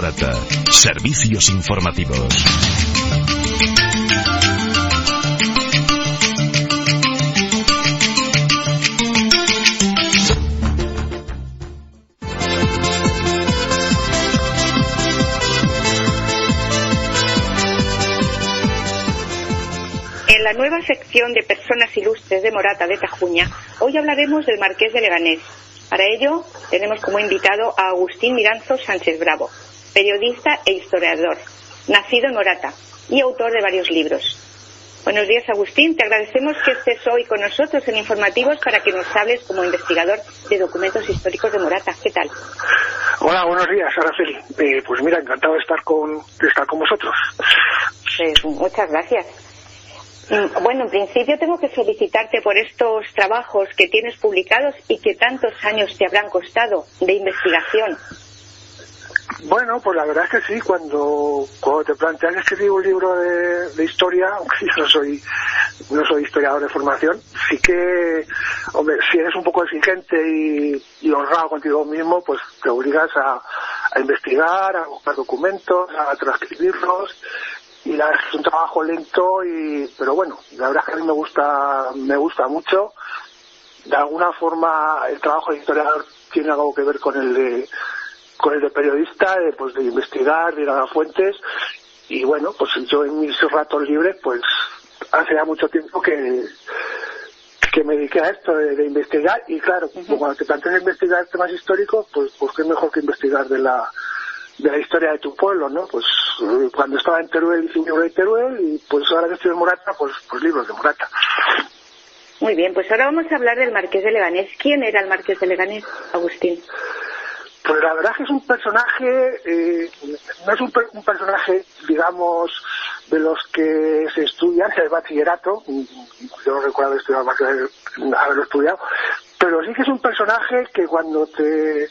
Morata. Servicios informativos. En la nueva sección de Personas Ilustres de Morata de Tajuña, hoy hablaremos del Marqués de Leganés. Para ello, tenemos como invitado a Agustín Miranzo Sánchez Bravo, periodista e historiador, nacido en Morata y autor de varios libros. Buenos días, Agustín. Te agradecemos que estés hoy con nosotros en Informativos para que nos hables como investigador de documentos históricos de Morata. ¿Qué tal? Hola, buenos días, Araceli. Pues mira, encantado de estar con vosotros. Pues muchas gracias. Bueno, en principio tengo que felicitarte por estos trabajos que tienes publicados y que tantos años te habrán costado de investigación. Bueno, pues la verdad es que sí, cuando te planteas escribir un libro de historia, aunque yo no soy historiador de formación, sí que, hombre, si eres un poco exigente y honrado contigo mismo, pues te obligas a investigar, a buscar documentos, a transcribirlos. Y la verdad es que es un trabajo lento, pero bueno, la verdad es que a mí me gusta mucho. De alguna forma el trabajo de historiador tiene algo que ver con el de periodista, de investigar, de ir a las fuentes. Y bueno, pues yo en mis ratos libres, pues hace ya mucho tiempo que me dediqué a esto de investigar. Y claro, cuando te planteas investigar temas históricos, pues qué mejor que investigar de la historia de tu pueblo, ¿no? Pues cuando estaba en Teruel hice un libro de Teruel y pues ahora que estoy en Morata, pues libros de Morata. Muy bien, pues ahora vamos a hablar del Marqués de Leganés. ¿Quién era el Marqués de Leganés, Agustín? Pues la verdad es que es un personaje, no es un personaje, digamos, de los que se estudian en el bachillerato. Yo no recuerdo haberlo estudiado, pero sí que es un personaje que cuando te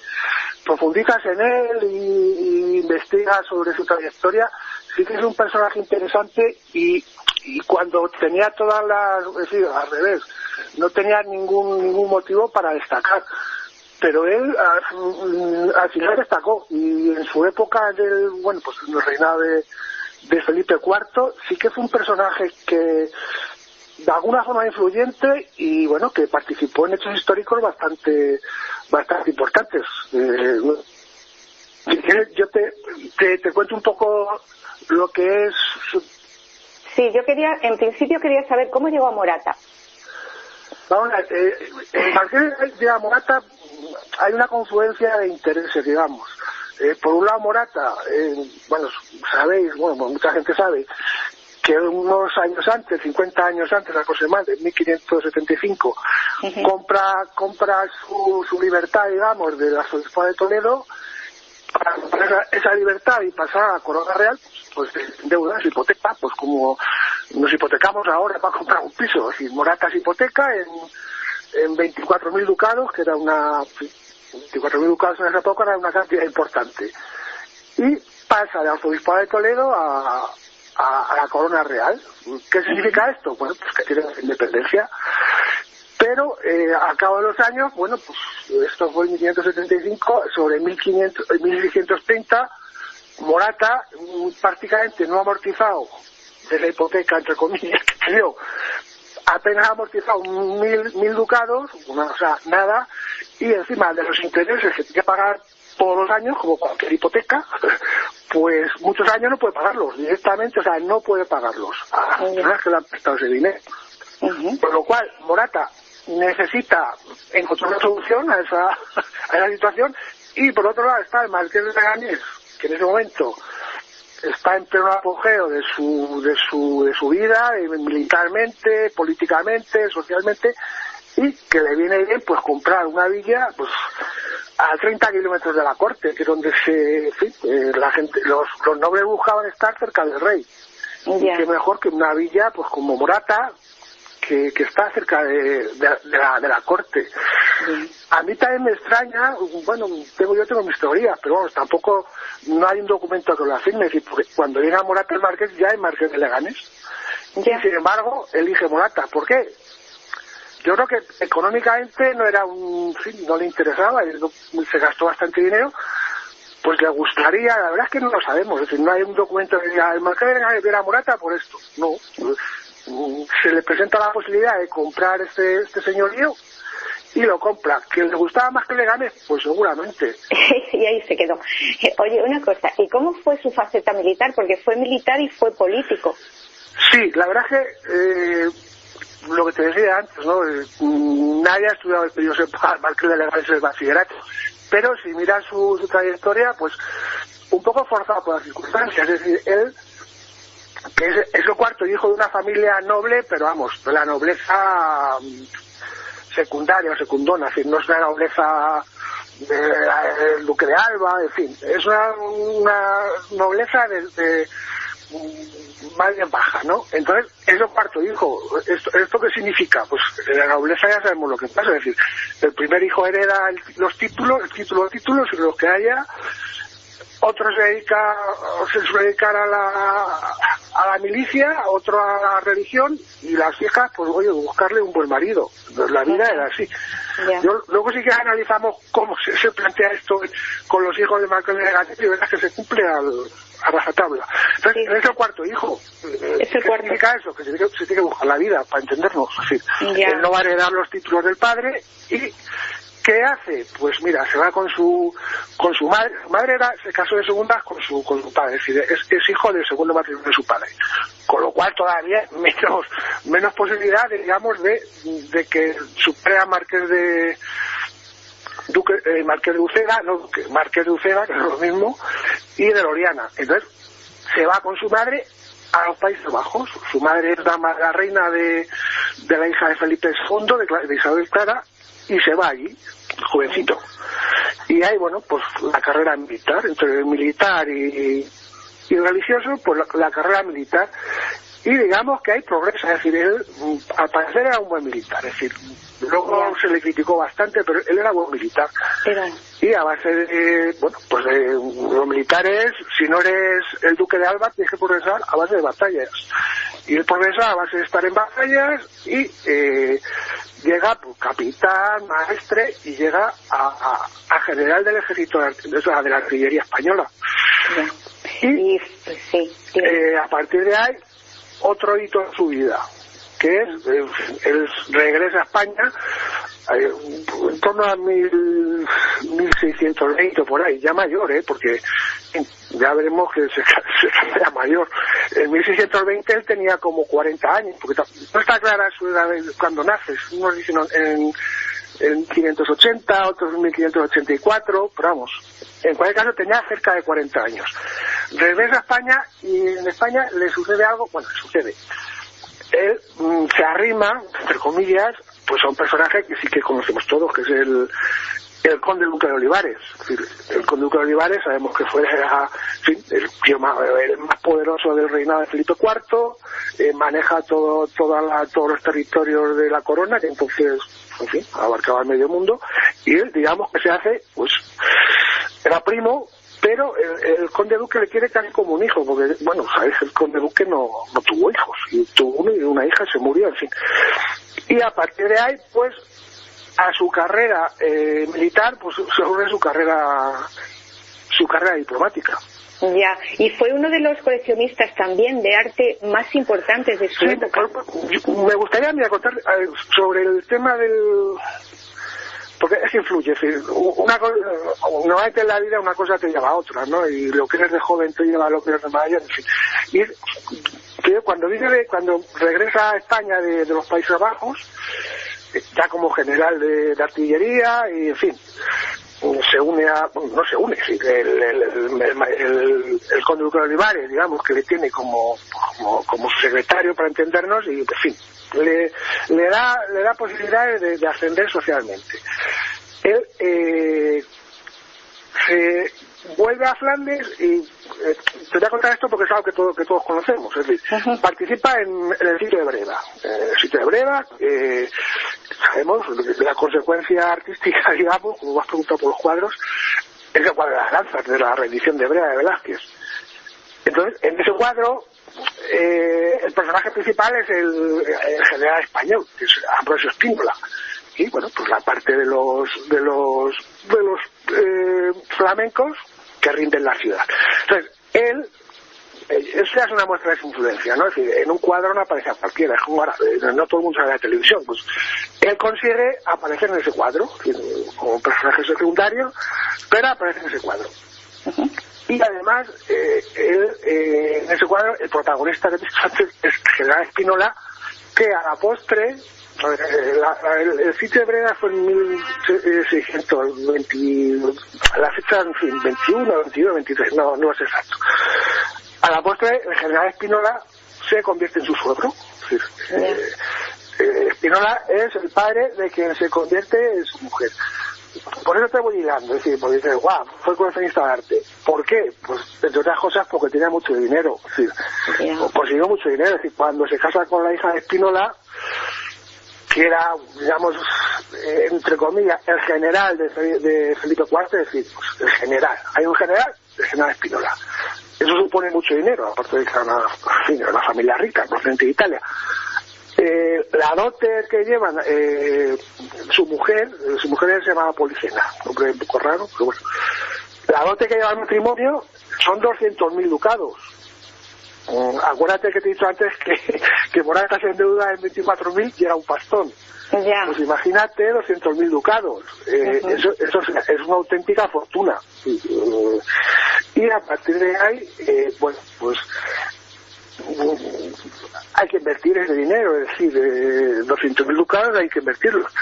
profundizas en él y investigas sobre su trayectoria, sí que es un personaje interesante y cuando tenía es decir, al revés, no tenía ningún motivo para destacar. Pero él al final destacó y en su época en el reinado de Felipe IV sí que fue un personaje que de alguna forma influyente y bueno, que participó en hechos históricos bastante importantes. Si quieres, yo te cuento un poco lo que es. Sí, en principio quería saber cómo llegó a Morata. Vamos a ver, en Marqués de Morata hay una confluencia de intereses, digamos. Por un lado, Morata, mucha gente sabe que unos años antes, 50 años antes aproximadamente, en 1575, compra su libertad, digamos, de la Arzobispado de Toledo. Para comprar esa libertad y pasar a la corona real, pues deuda, se hipoteca, pues como nos hipotecamos ahora para comprar un piso. Es decir, Morata se hipoteca en 24.000 ducados, que era 24.000 ducados en esa época era una cantidad importante. Y pasa del Arzobispado de Toledo a la corona real. ¿Qué significa esto? Bueno, pues que tiene independencia. Pero al cabo de los años, bueno, pues esto fue en 1575, sobre 1630, Morata prácticamente no ha amortizado de la hipoteca, entre comillas, que dio, apenas ha amortizado 1.000 ducados, o sea, nada, y encima de los intereses que tiene que pagar todos los años, como cualquier hipoteca, pues muchos años no puede pagarlos directamente, o sea, no puede pagarlos a las personas que le han prestado ese dinero. Por lo cual, Morata necesita encontrar una solución a esa situación, y por otro lado está el Marqués de Leganés, que en ese momento está en pleno apogeo de su vida, militarmente, políticamente, socialmente, y que le viene bien pues comprar una villa pues a 30 kilómetros de la corte, que es donde la gente, los nobles buscaban estar cerca del rey. Y qué mejor que una villa pues como Morata, que está cerca de la corte. A mí también me extraña, bueno, yo tengo mis teorías, pero vamos, tampoco no hay un documento que lo afirme, porque cuando llega Morata el Marqués ya hay Marqués de Leganés. Y sin embargo, elige Morata. ¿Por qué? Yo creo que económicamente no le interesaba, se gastó bastante dinero, pues le gustaría, la verdad es que no lo sabemos, es decir, no hay un documento que diga el marqués de Leganés de la Morata por esto, no. Se le presenta la posibilidad de comprar este señorío y lo compra. ¿Que le gustaba más que Leganés? Pues seguramente. Y ahí se quedó. Oye, una cosa, ¿y cómo fue su faceta militar? Porque fue militar y fue político. Sí, la verdad es que lo que te decía antes, ¿no? Nadie ha estudiado, que yo sepa, marqués de Leganés en el bachillerato, pero si miras su trayectoria, pues un poco forzado por las circunstancias. Es decir, él, que es el cuarto hijo de una familia noble, pero vamos, de la nobleza secundaria o secundona, es decir, no es una nobleza del duque de Alba, en fin, es una nobleza de más bien baja, ¿no? Entonces, es el cuarto hijo. ¿Esto qué significa? Pues la nobleza ya sabemos lo que pasa, es decir, el primer hijo hereda los títulos y los que haya. Otro se suele dedicar a la milicia, otro a la religión, y las hijas, pues oye, buscarle un buen marido. La vida era así. Luego sí que analizamos cómo se plantea esto con los hijos de Marqués de Leganés, y verás que se cumple a rajatabla. Entonces, es el cuarto hijo. ¿Qué significa eso? Que se tiene que buscar la vida, para entendernos. Es decir, él no va a heredar los títulos del padre y... ¿qué hace? Pues mira, se va con su madre. Su madre se casó de segundas con su padre, es decir, es hijo del segundo matrimonio de su padre. Con lo cual todavía menos posibilidad, digamos, de que supere Marqués de Uceda, no, Marqués de Uceda, que es lo mismo, y de Loriana. Entonces, se va con su madre a los Países Bajos. Su madre es la reina de la hija de Felipe II, de Isabel Clara, y se va allí, jovencito. Y hay, bueno, pues la carrera militar, entre militar y religioso, pues la carrera militar. Y digamos que hay progreso, es decir, él al parecer era un buen militar, es decir, luego se le criticó bastante, pero él era buen militar. Y a base de, bueno, pues los militares, si no eres el duque de Alba, tienes que progresar a base de batallas. Y él progresa a base de estar en batallas y llega pues, capitán, maestre, y llega a general del ejército, de la artillería española. Y a partir de ahí, otro hito en su vida, que es, él regresa a España en torno a 1620 por ahí, ya mayor, porque ya veremos que se ya mayor. En 1620 él tenía como 40 años, porque no está clara su edad cuando nace, unos dicen en 580, otros en 1584, pero vamos, en cualquier caso tenía cerca de 40 años. Regresa a España y en España le sucede algo, él se arrima, entre comillas, pues a un personaje que sí que conocemos todos, que es el conde Duque de Olivares. Es decir, el conde Duque de Olivares sabemos que fue el más poderoso del reinado de Felipe IV, maneja todos los territorios de la corona, que entonces, en fin, abarcaba el medio mundo, y él, digamos que se hace, pues, era primo, pero el conde duque le quiere casi como un hijo, porque, bueno, sabes, el conde duque no tuvo hijos, y tuvo uno y una hija se murió, en fin. Y a partir de ahí, pues, a su carrera militar, pues se une su carrera diplomática. Ya, y fue uno de los coleccionistas también de arte más importantes de su época. Me gustaría contar sobre el tema del... Porque es que influye, es decir, normalmente en la vida una cosa te lleva a otra, ¿no? Y lo que eres de joven te lleva a lo que eres de mayor, en fin. Y cuando regresa a España de los Países Bajos, ya como general de artillería, y en fin, se une sí, el conde Duque de Olivares, digamos, que le tiene como su secretario, para entendernos, y en fin, le da posibilidades de ascender socialmente. Él se vuelve a Flandes y te voy a contar esto porque es algo que todos conocemos, es decir, participa en el sitio de Breda. El sitio de Breda, sabemos, la consecuencia artística, digamos, como has preguntado por los cuadros, es el cuadro de las lanzas, de la rendición de Breda de Velázquez. Entonces, en ese cuadro, el personaje principal es el general español, que es Ambrosio Spínola. Y bueno, pues la parte de los flamencos, que rinde en la ciudad. Entonces, él esa es una muestra de su influencia, ¿no? Es decir, en un cuadro no aparece a cualquiera, es como ahora, no todo el mundo sabe la televisión, pues él consigue aparecer en ese cuadro, como un personaje secundario, pero aparece en ese cuadro. Y además, en ese cuadro, el protagonista que he dicho antes es General Espínola, que a la postre, el sitio de Breda fue en 1620, la fecha, en fin, 21, 22, 23, no es exacto. A la postre, el General Espínola se convierte en su suegro. Es decir, Espínola es el padre de quien se convierte en su mujer. Por eso te voy llegando, es decir, porque dices, guau, fue coleccionista de arte. ¿Por qué? Pues, entre otras cosas, porque tenía mucho dinero. Es decir, consiguió mucho dinero. Es decir, cuando se casa con la hija de Espínola, que era, digamos, entre comillas, el general de Felipe IV, es decir, pues, el general. Hay un general, el general Espínola. Eso supone mucho dinero, aparte de que era una familia rica, procedente de Italia. La dote que llevan su mujer se llamaba Policena, un nombre un poco raro, pero bueno. La dote que lleva el matrimonio son 200.000 ducados. Acuérdate que te he dicho antes que Morata se endeuda en 24.000 y era un pastón. Ya. Pues imagínate 200.000 ducados. Eso es una auténtica fortuna. Y a partir de ahí, bueno, pues hay que invertir ese dinero, es decir, 200.000 ducados hay que invertirlos.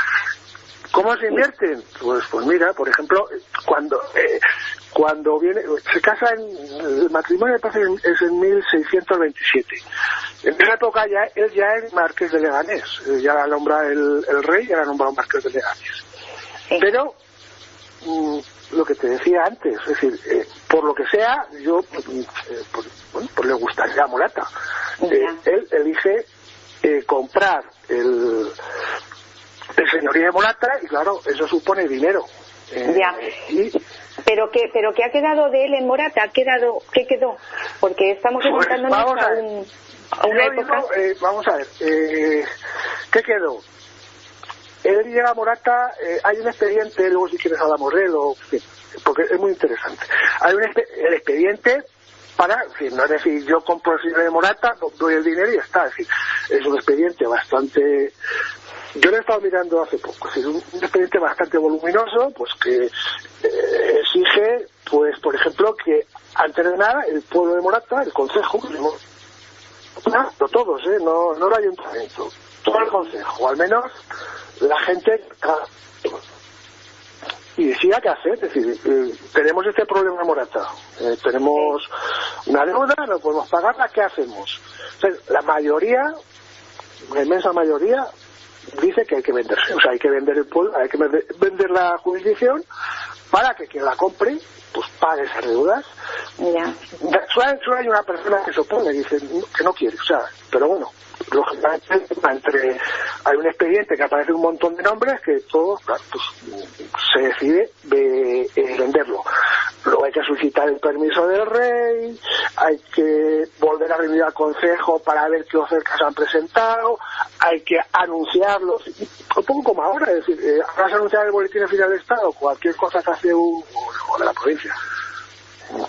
¿Cómo se invierten? Pues mira, por ejemplo, cuando viene, se casa el matrimonio es en 1627. En esa época él ya es marqués de Leganés, ya la nombra el rey, ya la nombra marqués de Leganés. Pero lo que te decía antes, es decir, por lo que sea, yo pues le gustaría a Morata. Él elige comprar el señorío de Morata y claro, eso supone dinero. Pero ¿qué ha quedado de él en Morata? ¿Qué quedó? Porque estamos enfrentándonos a una época. Vamos a ver, ¿qué quedó? Él llega a Morata, hay un expediente, luego si quieres hablamos de él, porque es muy interesante. Hay el expediente para, no es decir, yo compro el señor de Morata, doy el dinero y ya está. Es decir, es un expediente bastante... Yo lo he estado mirando hace poco, es decir, un expediente bastante voluminoso, pues que exige, pues por ejemplo, que antes de nada el pueblo de Morata, el concejo, no todos, no el ayuntamiento, todo el concejo, al menos la gente y decida qué hacer. Es decir, tenemos este problema en Morata, tenemos una deuda, no podemos pagarla, ¿qué hacemos? Entonces, la inmensa mayoría dice que hay que venderse, o sea, hay que vender el pueblo, hay que vender la jurisdicción para que quien la compre pues pague esas deudas. Solo hay una persona que se opone, dice que no quiere, o sea, pero bueno, lógicamente hay un expediente que aparece un montón de nombres que todos, claro, pues se decide de venderlo. Luego hay que solicitar el permiso del rey, hay que volver a reunir al consejo para ver qué ofertas han presentado, hay que anunciarlo, un poco como ahora, es decir, ahora se anuncia en el boletín oficial del Estado cualquier cosa que hace o de la provincia,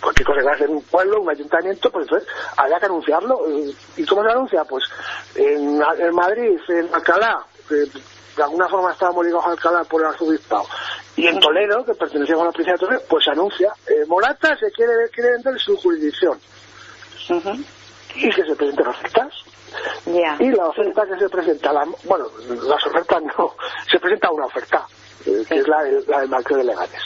cualquier cosa que hace un pueblo, un ayuntamiento, pues entonces habría que anunciarlo. ¿Y cómo se anuncia? Pues en Madrid, en Alcalá, de alguna forma estábamos ligados a Alcalá por el arzobispado, y en Toledo, que pertenecía a la provincia de Toledo, pues se anuncia, Morata se quiere vender su jurisdicción, y que se presenten ofertas. Y la oferta que se presenta, las ofertas no, se presenta una oferta, que es la del marqués de Leganés.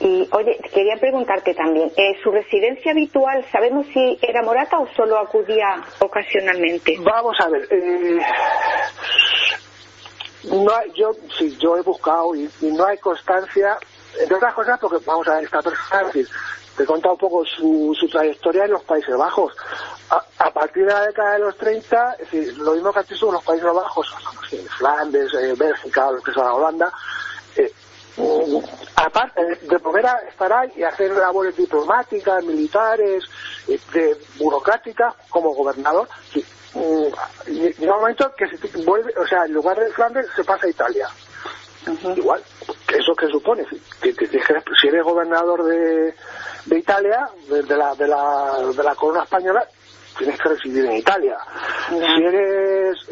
Y oye, quería preguntarte también, ¿su residencia habitual, sabemos si era Morata o solo acudía ocasionalmente? Vamos a ver, yo he buscado y no hay constancia, entre otras cosas porque, vamos a ver, esta persona, es decir, te he contado un poco su trayectoria en los Países Bajos. A partir de la década de los 30, es decir, lo mismo que ha hecho en los Países Bajos, Flandes, Bélgica, lo que es la Holanda, aparte de poder estar ahí y hacer labores diplomáticas, militares, burocráticas como gobernador, llega un momento que se vuelve, o sea, en lugar de Flandes se pasa a Igual, que ¿eso qué supone? Que si eres gobernador de Italia, de la corona española, tienes que residir en Italia. Si eres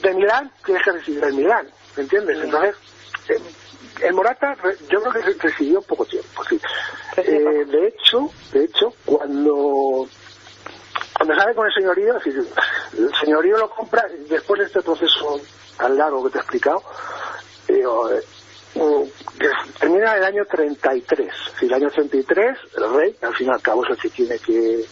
de Milán, tienes que residir en Milán, ¿me entiendes? Entonces, el Morata yo creo que residió poco tiempo, sí. De hecho, cuando sale con el señorío, es decir, el señorío lo compra después de este proceso tan largo que te he explicado, que termina en el año 33. Es decir, el año 33, el rey, al fin y al cabo es el que tiene que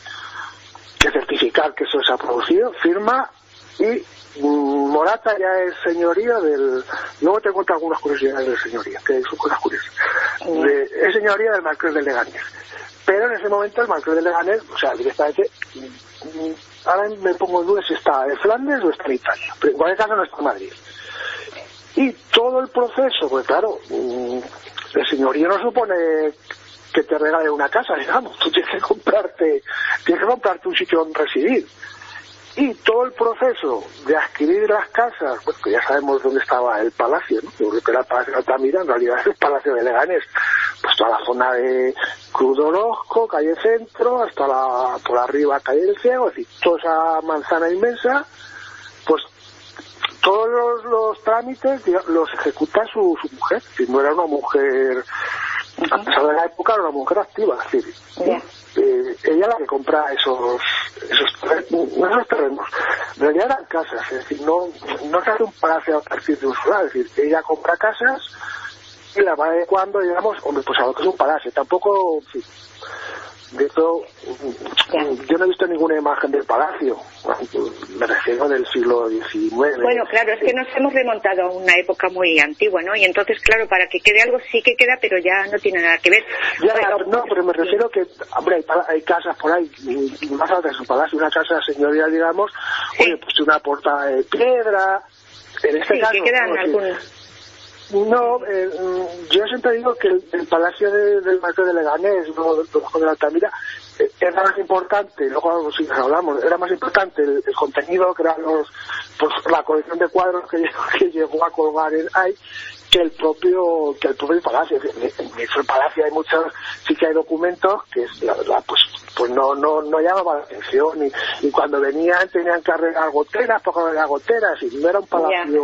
certificar que eso se ha producido, firma, y Morata ya es señorío del... Luego te cuento algunas curiosidades del señorío, que son cosas curiosas. Es señorío del Marqués de Leganés. Pero en ese momento el Marqués de Leganés, o sea, directamente, ahora me pongo en duda si está en Flandes o está en Italia, pero en cualquier caso no está en Madrid. Y todo el proceso, pues claro, el señorío no supone que te regale una casa, digamos, tú tienes que comprarte un sitio donde residir. Y todo el proceso de adquirir las casas, pues que ya sabemos dónde estaba el palacio, ¿no? Yo creo que era el Palacio de Altamira, en realidad es el Palacio de Leganés. Pues toda la zona de Cruz de Orozco, calle Centro, hasta por arriba calle del Ciego, es decir, toda esa manzana inmensa, pues todos los trámites los ejecuta su mujer. Es decir, no era una mujer, a pesar de la época, era una mujer activa, es decir, ella la que compra esos terrenos, en realidad eran casas, es decir, no se hace un palacio a partir de un solar, es decir, ella compra casas y la va adecuando, digamos, hombre, pues a lo que es un palacio, tampoco, sí, de hecho, yo no he visto ninguna imagen del palacio, me refiero del siglo XIX. Bueno, claro, es que nos hemos remontado a una época muy antigua, ¿no? Y entonces, claro, para que quede algo sí que queda, pero ya no tiene nada que ver. Pero me refiero que, hombre, hay casas por ahí, más altas de su palacio, una casa señorial, digamos, oye, pues una puerta de piedra, en este caso... que quedan algunos... No, yo siempre digo que el palacio del Marqués de Leganés, de Altamira, era más importante, luego si hablamos, era más importante el contenido, que eran la colección de cuadros que llegó a colgar en ahí, que el propio palacio. En el palacio hay sí que hay documentos que pues no llamaban la atención, y cuando venían tenían que arreglar goteras, porque no había goteras, y no era un palacio...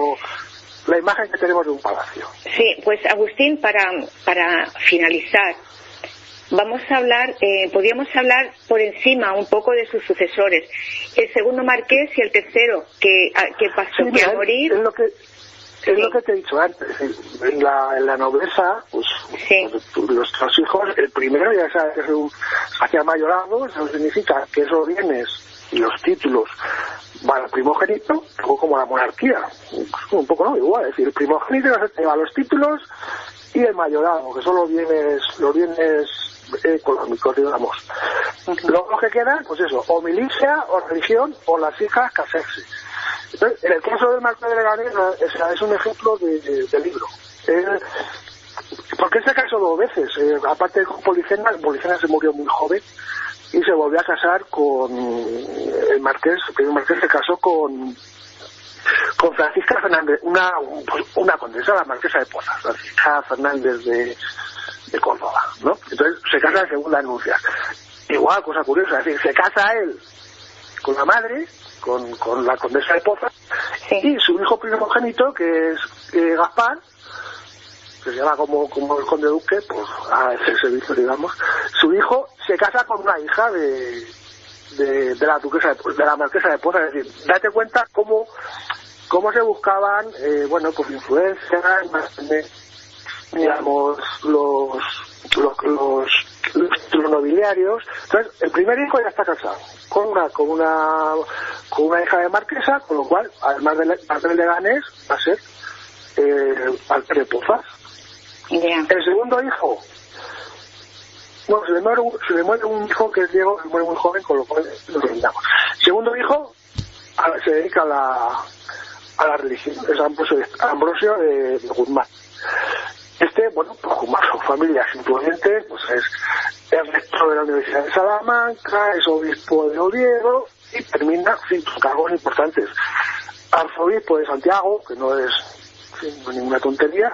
La imagen que tenemos de un palacio. Sí, pues Agustín, para finalizar, vamos a hablar, podríamos hablar por encima un poco de sus sucesores. El segundo marqués y el tercero, que pasó a morir. Es lo que te he dicho antes. En la nobleza, pues los hijos, el primero ya sabes que es hacia mayorado, eso significa que esos bienes y los títulos van al primogénito, un poco como la monarquía, un poco no, igual, es decir, el primogénito lleva los títulos y el mayorado, que son los bienes económicos, digamos. Luego que queda, pues eso, o milicia, o religión, o las hijas casarse. Entonces, en el caso del Marqués de Leganés, es un ejemplo de libro. Porque se casó dos veces, aparte con Policena se murió muy joven, y se volvió a casar con el primer marqués se casó con Francisca Fernández, una condesa, la marquesa de Pozas, Francisca Fernández de Córdoba, ¿no? Entonces se casa en segunda nupcia. Igual, cosa curiosa, es decir, se casa él con la madre, con la condesa de Pozas, y su hijo primogénito, que es Gaspar, que se llama como el conde duque, pues a ese servicio, digamos, su hijo se casa con una hija de la duquesa de la marquesa de Pozas. Es decir, date cuenta cómo se buscaban pues influencias, digamos, los nobiliarios. Entonces el primer hijo ya está casado con una hija de marquesa, con lo cual además del Leganés va a ser Marqués de Pozas. El segundo hijo, se le muere un hijo que es Diego, que muere muy joven, con lo cual lo olvidamos. El segundo hijo se dedica a la religión, es Ambrosio de Guzmán. Pues Guzmán son familias influyentes, pues es rector de la Universidad de Salamanca, es obispo de Oviedo y termina sin cargos importantes. Arzobispo de Santiago, que no es ninguna tontería,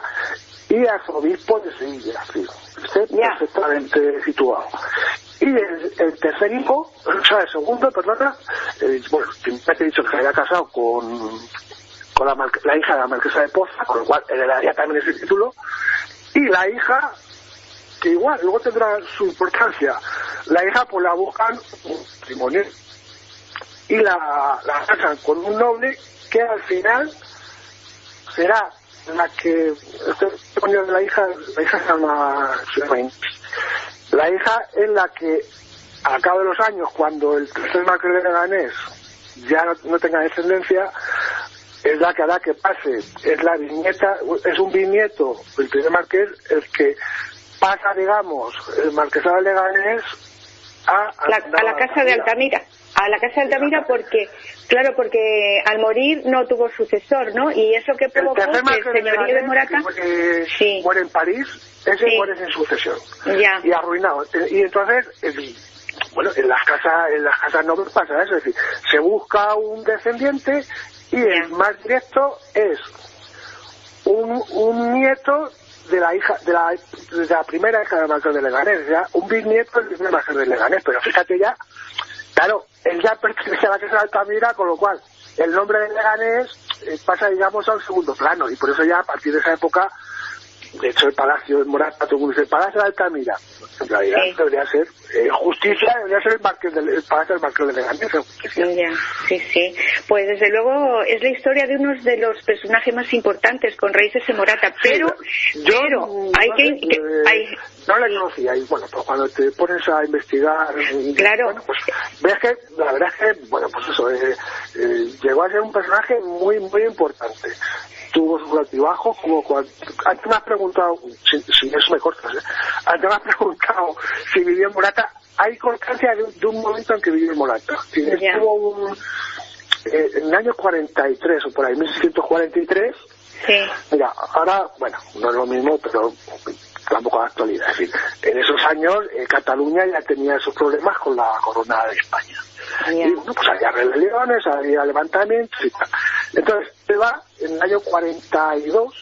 y arzobispo de Sevilla, sí, perfectamente situado. Y el tercer hijo, o sea, el segundo, perdona, bueno, te he dicho que se había casado con la hija de la marquesa de Poza, con lo cual heredaría también ese título, y la hija, que igual luego tendrá su importancia, la hija pues la buscan un matrimonio y la casan con un noble que al final será la que este matrimonio de la hija se llama la hija es la que al cabo de los años, cuando el tercer marqués de Leganés ya no tenga descendencia, es la que hará que pase, es la bisnieta, es un bisnieto del primer marqués el que pasa, digamos, el marquesado de Leganés a la casa de Altamira. A la casa de Altamira porque al morir no tuvo sucesor, ¿no? Y eso que provocó que el señorío de Morata muere en París, ese muere sin sucesión y arruinado. Y entonces, bueno, en las casas nobles pasa eso, es decir, se busca un descendiente y el más directo es un nieto de la hija de la primera hija del marqués de Leganés, ya un bisnieto del primer marqués de Leganés, pero fíjate ya, claro, él ya pertenece a la casa de Altamira, con lo cual el nombre de Leganés pasa, digamos, a un segundo plano, y por eso ya a partir de esa época, de hecho el palacio de Morata, todo el mundo dice, el palacio de Altamira, en realidad debería ser justicia, debería ser el palacio del marqués de Leganés, justicia. Sí, pues desde luego es la historia de uno de los personajes más importantes con raíces en Morata, pero no la conocía, y bueno, pues cuando te pones a investigar, bueno, pues ves que la verdad es que, bueno, pues eso, llegó a ser un personaje muy, muy importante. Tuvo sus altibajos, antes me has preguntado, si eso me cortas, antes me has preguntado si vivió en Morata. Hay constancia de un momento en que vivió en Morata. Estuvo en el año 43 o por ahí, 1643. Mira, ahora, bueno, no es lo mismo, pero tampoco la actualidad. Es decir, en esos años Cataluña ya tenía esos problemas con la corona de España. Y bueno, pues había rebeliones, había levantamientos y tal. Entonces, se va en el año 42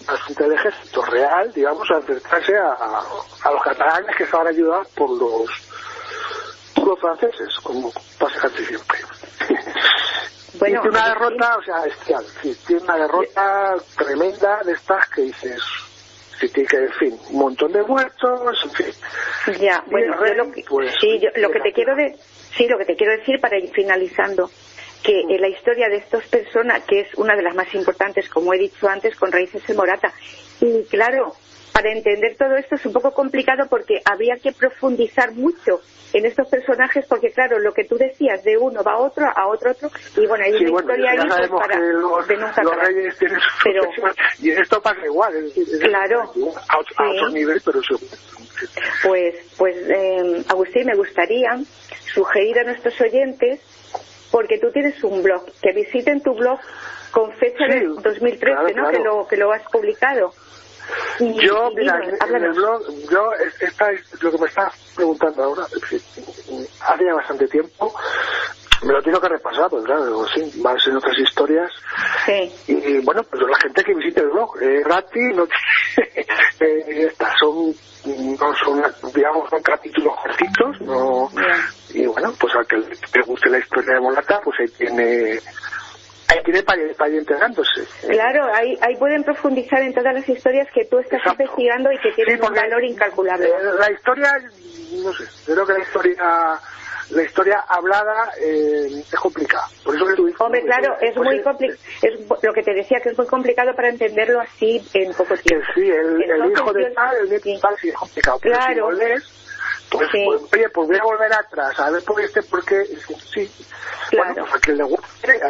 al frente del ejército real, digamos, a enfrentarse a los catalanes que estaban ayudados por los franceses, como pasa casi siempre. Bueno, y tiene una derrota, o sea, bestial. Sí, tiene una derrota tremenda de estas que dices, en fin, un montón de muertos, en fin. Ya, bueno, lo que te quiero decir para ir finalizando, que la historia de estas personas, que es una de las más importantes, como he dicho antes, con raíces en Morata, y claro, para entender todo esto es un poco complicado porque habría que profundizar mucho en estos personajes, porque claro, lo que tú decías, de uno va a otro, y bueno, hay una historia ahí pues, para de nunca los reyes tienen y esto pasa igual, claro, a otro nivel, pero seguro. Pues Agustín, me gustaría sugerir a nuestros oyentes, porque tú tienes un blog, que visiten tu blog con fecha de 2013, ¿no? Claro. Que lo has publicado. Yo, mira, en el blog, lo que me estás preguntando ahora, hace ya bastante tiempo, me lo tengo que repasar, pues claro, sí, van a ser otras historias. Y bueno, pues la gente que visite el blog, gratis, no son, digamos, son capítulos cortitos, no. Y bueno, pues al que le guste la historia de Morata, pues ahí tiene para ir integrándose. Claro, ahí pueden profundizar en todas las historias que tú estás investigando y que tienen un valor incalculable. La historia, no sé, creo que la historia hablada es complicada. Por eso que tú dices, hombre, claro, es muy complicado. Es lo que te decía, que es muy complicado para entenderlo así en poco tiempo. Sí, el hijo de tal, el nieto de tal, sí es complicado. Claro. Pero pues oye, pues voy a volver atrás, a ver por qué, sí. Claro. Bueno, pues a quien le guste,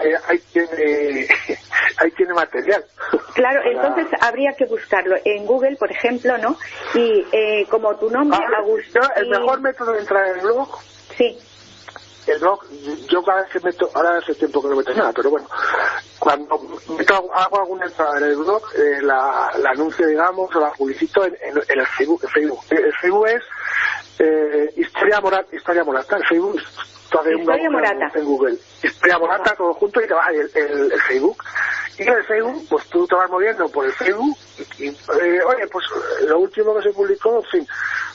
ahí tiene material. Claro, entonces habría que buscarlo en Google, por ejemplo, ¿no? Y como tu nombre, Agustín... El mejor método de entrar en el blog... Sí. El blog, yo cada vez que meto, ahora hace tiempo que no meto nada, pero bueno, cuando hago alguna entrada en el blog, la anuncio, digamos, o la publicito en el Facebook. El Facebook es Historia Morata, el Facebook es Historia Morata en Google. Historia Morata, todo junto, y te vas ahí el Facebook. Y en el Facebook, pues tú te vas moviendo por el Facebook y oye, pues lo último que se publicó, en fin,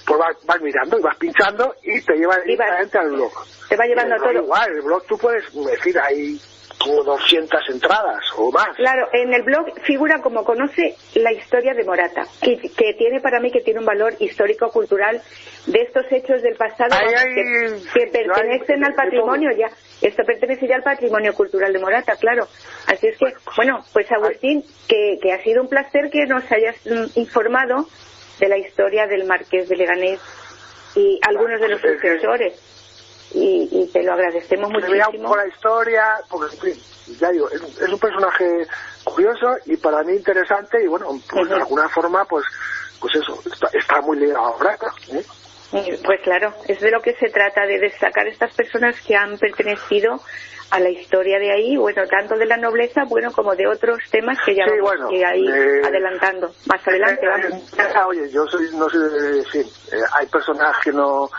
pues vas mirando y vas pinchando y te lleva directamente al blog. Te va llevando a todo. Igual, el blog tú puedes decir, hay como 200 entradas o más. Claro, en el blog figura como conoce la historia de Morata, que tiene para mí que tiene un valor histórico-cultural de estos hechos del pasado que pertenecen al patrimonio ya. Esto pertenece ya al patrimonio cultural de Morata, claro. Así es que, bueno, pues Agustín, que ha sido un placer que nos hayas informado de la historia del Marqués de Leganés y algunos de los sucesores. Y te lo agradecemos muchísimo. Un poco la historia, porque en fin, ya digo, es un personaje curioso y para mí interesante y bueno, pues de alguna forma pues eso, está muy ligado a Morata, ¿eh? Pues claro, es de lo que se trata, de destacar estas personas que han pertenecido a la historia de ahí, bueno, tanto de la nobleza, bueno, como de otros temas que ya vamos a ir adelantando. Más adelante, vamos. Oye, yo no soy de decir, hay personas que no,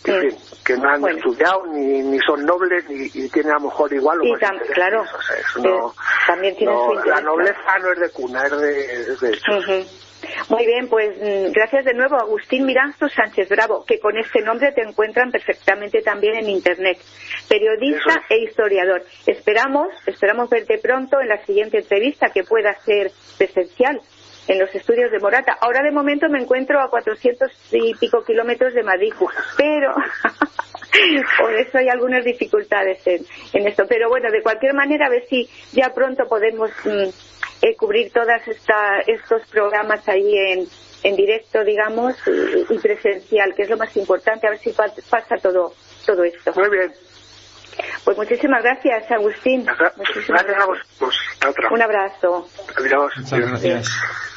que no han estudiado, ni son nobles, ni tienen a lo mejor igual o más interés. Claro, o sea, eso también tiene su interés. La nobleza no es de cuna, es de hecho. Muy bien, pues gracias de nuevo, Agustín Miranzo Sánchez Bravo, que con este nombre te encuentran perfectamente también en Internet. Periodista e historiador. Esperamos verte pronto en la siguiente entrevista, que pueda ser presencial en los estudios de Morata. Ahora de momento me encuentro a 400 y pico kilómetros de Madrid, pero por eso hay algunas dificultades en esto. Pero bueno, de cualquier manera, a ver si ya pronto podemos cubrir todas estos programas ahí en directo, digamos, y presencial, que es lo más importante, a ver si pasa todo esto. Muy bien. Pues muchísimas gracias, Agustín. Gracias a vosotros. Un abrazo. Adiós. Muchas gracias.